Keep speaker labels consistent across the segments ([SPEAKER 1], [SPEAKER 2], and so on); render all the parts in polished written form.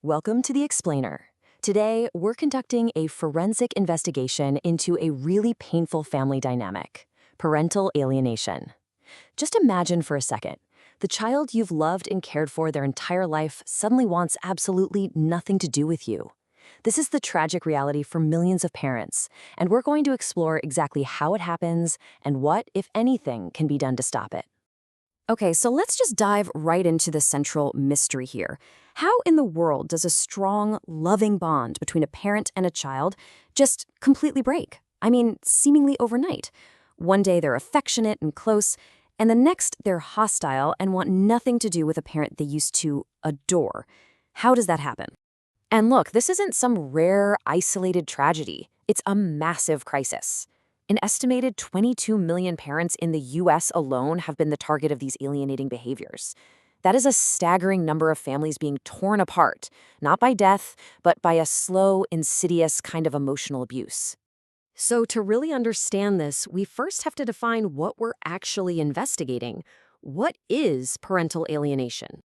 [SPEAKER 1] Welcome to The Explainer. Today, we're conducting a forensic investigation into a really painful family dynamic, parental alienation. Just imagine for a second, the child you've loved and cared for their entire life suddenly wants absolutely nothing to do with you. This is the tragic reality for millions of parents, and we're going to explore exactly how it happens and what, if anything, can be done to stop it.
[SPEAKER 2] Okay, so let's just dive right into the central mystery here. How in the world does a strong, loving bond between a parent and a child just completely break? I mean, seemingly overnight. One day they're affectionate and close, and the next they're hostile and want nothing to do with a parent they used to adore. How does that happen? And look, this isn't some rare, isolated tragedy. It's a massive crisis. An estimated 22 million parents in the U.S. alone have been the target of these alienating behaviors. That is a staggering number of families being torn apart, not by death, but by a slow, insidious kind of emotional abuse. So to really understand this, we first have to define what we're actually investigating. What is parental alienation?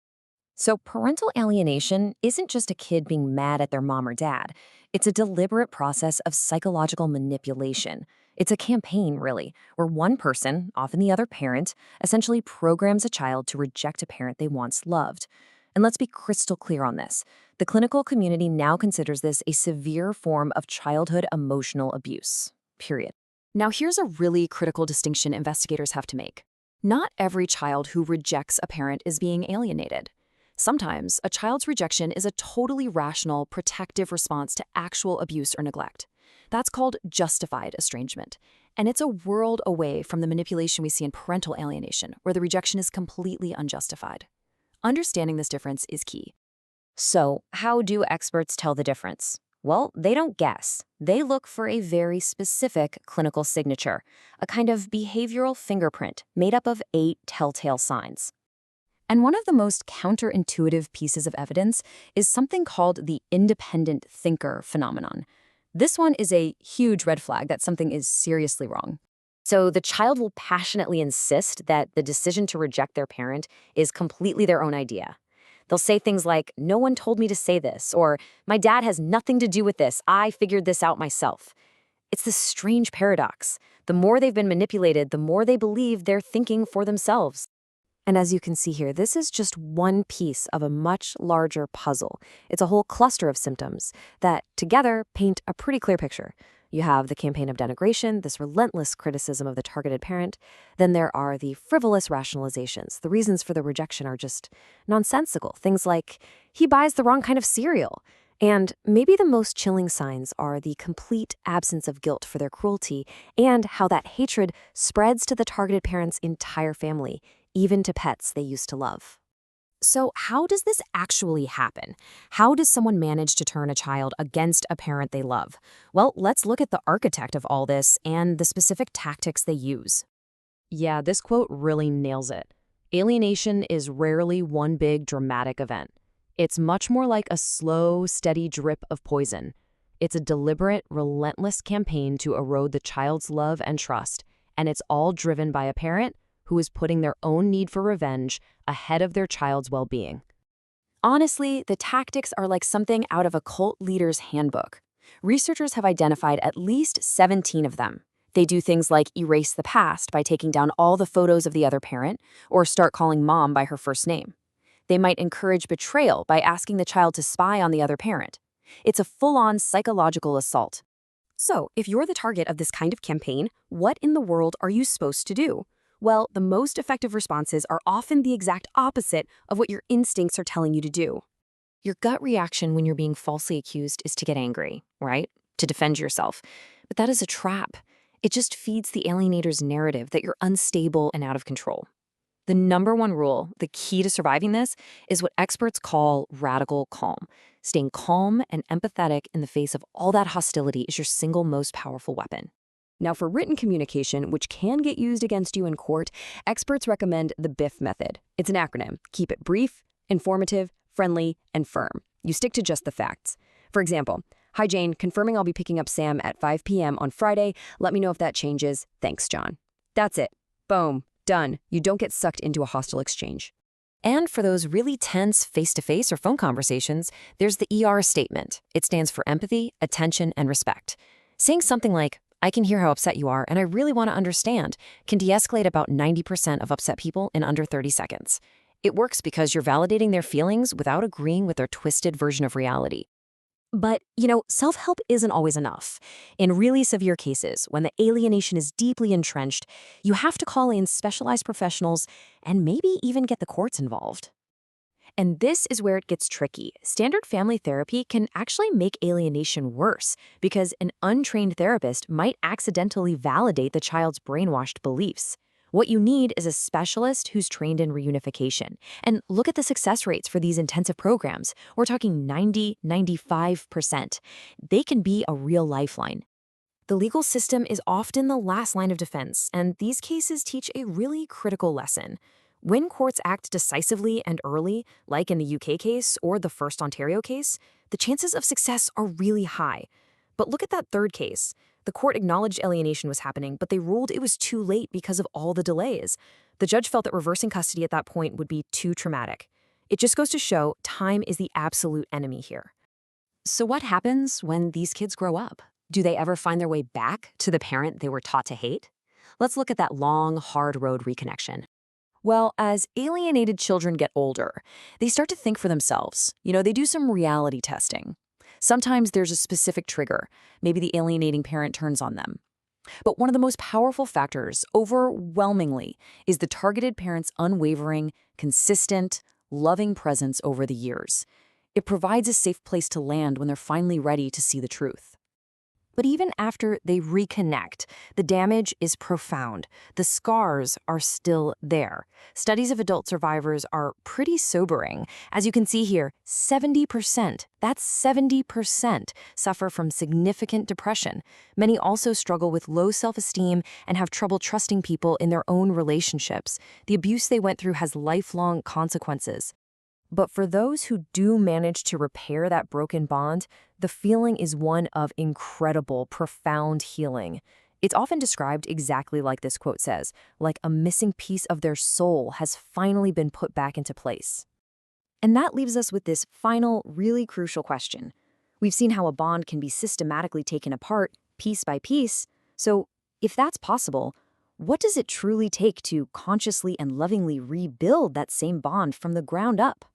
[SPEAKER 2] So parental alienation isn't just a kid being mad at their mom or dad. It's a deliberate process of psychological manipulation. It's a campaign, really, where one person, often the other parent, essentially programs a child to reject a parent they once loved. And let's be crystal clear on this. The clinical community now considers this a severe form of childhood emotional abuse, period. Now here's a really critical distinction investigators have to make. Not every child who rejects a parent is being alienated. Sometimes, a child's rejection is a totally rational, protective response to actual abuse or neglect. That's called justified estrangement, and it's a world away from the manipulation we see in parental alienation, where the rejection is completely unjustified. Understanding this difference is key.
[SPEAKER 1] So, how do experts tell the difference? Well, they don't guess. They look for a very specific clinical signature, a kind of behavioral fingerprint made up of 8 telltale signs. And one of the most counterintuitive pieces of evidence is something called the independent thinker phenomenon. This one is a huge red flag that something is seriously wrong. So the child will passionately insist that the decision to reject their parent is completely their own idea. They'll say things like, "No one told me to say this," or "My dad has nothing to do with this. I figured this out myself." It's this strange paradox. The more they've been manipulated, the more they believe they're thinking for themselves. And as you can see here, this is just one piece of a much larger puzzle. It's a whole cluster of symptoms that together paint a pretty clear picture. You have the campaign of denigration, this relentless criticism of the targeted parent. Then there are the frivolous rationalizations. The reasons for the rejection are just nonsensical. Things like, he buys the wrong kind of cereal. And maybe the most chilling signs are the complete absence of guilt for their cruelty and how that hatred spreads to the targeted parent's entire family, even to pets they used to love. So how does this actually happen? How does someone manage to turn a child against a parent they love? Well, let's look at the architect of all this and the specific tactics they use. Yeah, this quote really nails it. Alienation is rarely one big dramatic event. It's much more like a slow, steady drip of poison. It's a deliberate, relentless campaign to erode the child's love and trust, and it's all driven by a parent who is putting their own need for revenge ahead of their child's well-being. Honestly, the tactics are like something out of a cult leader's handbook. Researchers have identified at least 17 of them. They do things like erase the past by taking down all the photos of the other parent, or start calling mom by her first name. They might encourage betrayal by asking the child to spy on the other parent. It's a full-on psychological assault. So, if you're the target of this kind of campaign, what in the world are you supposed to do? Well, the most effective responses are often the exact opposite of what your instincts are telling you to do. Your gut reaction when you're being falsely accused is to get angry, right? To defend yourself. But that is a trap. It just feeds the alienator's narrative that you're unstable and out of control. The number one rule, the key to surviving this, is what experts call radical calm. Staying calm and empathetic in the face of all that hostility is your single most powerful weapon. Now, for written communication, which can get used against you in court, experts recommend the BIF method. It's an acronym. Keep it brief, informative, friendly, and firm. You stick to just the facts. For example, "Hi Jane, confirming I'll be picking up Sam at 5 p.m. on Friday. Let me know if that changes. Thanks, John." That's it. Boom. Done. You don't get sucked into a hostile exchange. And for those really tense face-to-face or phone conversations, there's the ER statement. It stands for empathy, attention, and respect. Saying something like, I can hear how upset you are, and I really want to understand, can de-escalate about 90% of upset people in under 30 seconds. It works because you're validating their feelings without agreeing with their twisted version of reality.
[SPEAKER 2] But, self-help isn't always enough. In really severe cases, when the alienation is deeply entrenched, you have to call in specialized professionals and maybe even get the courts involved. And this is where it gets tricky. Standard family therapy can actually make alienation worse because an untrained therapist might accidentally validate the child's brainwashed beliefs. What you need is a specialist who's trained in reunification. And look at the success rates for these intensive programs. We're talking 90, 95%. They can be a real lifeline. The legal system is often the last line of defense, and these cases teach a really critical lesson. When courts act decisively and early, like in the UK case or the first Ontario case, the chances of success are really high. But look at that third case. The court acknowledged alienation was happening, but they ruled it was too late because of all the delays. The judge felt that reversing custody at that point would be too traumatic. It just goes to show time is the absolute enemy here.
[SPEAKER 1] So what happens when these kids grow up? Do they ever find their way back to the parent they were taught to hate? Let's look at that long, hard road reconnection. Well, as alienated children get older, they start to think for themselves. They do some reality testing. Sometimes there's a specific trigger. Maybe the alienating parent turns on them. But one of the most powerful factors, overwhelmingly, is the targeted parent's unwavering, consistent, loving presence over the years. It provides a safe place to land when they're finally ready to see the truth. But even after they reconnect, the damage is profound. The scars are still there. Studies of adult survivors are pretty sobering. As you can see here, 70%, that's 70%, suffer from significant depression. Many also struggle with low self-esteem and have trouble trusting people in their own relationships. The abuse they went through has lifelong consequences. But for those who do manage to repair that broken bond, the feeling is one of incredible, profound healing. It's often described exactly like this quote says, like a missing piece of their soul has finally been put back into place. And that leaves us with this final, really crucial question. We've seen how a bond can be systematically taken apart, piece by piece. So, if that's possible, what does it truly take to consciously and lovingly rebuild that same bond from the ground up?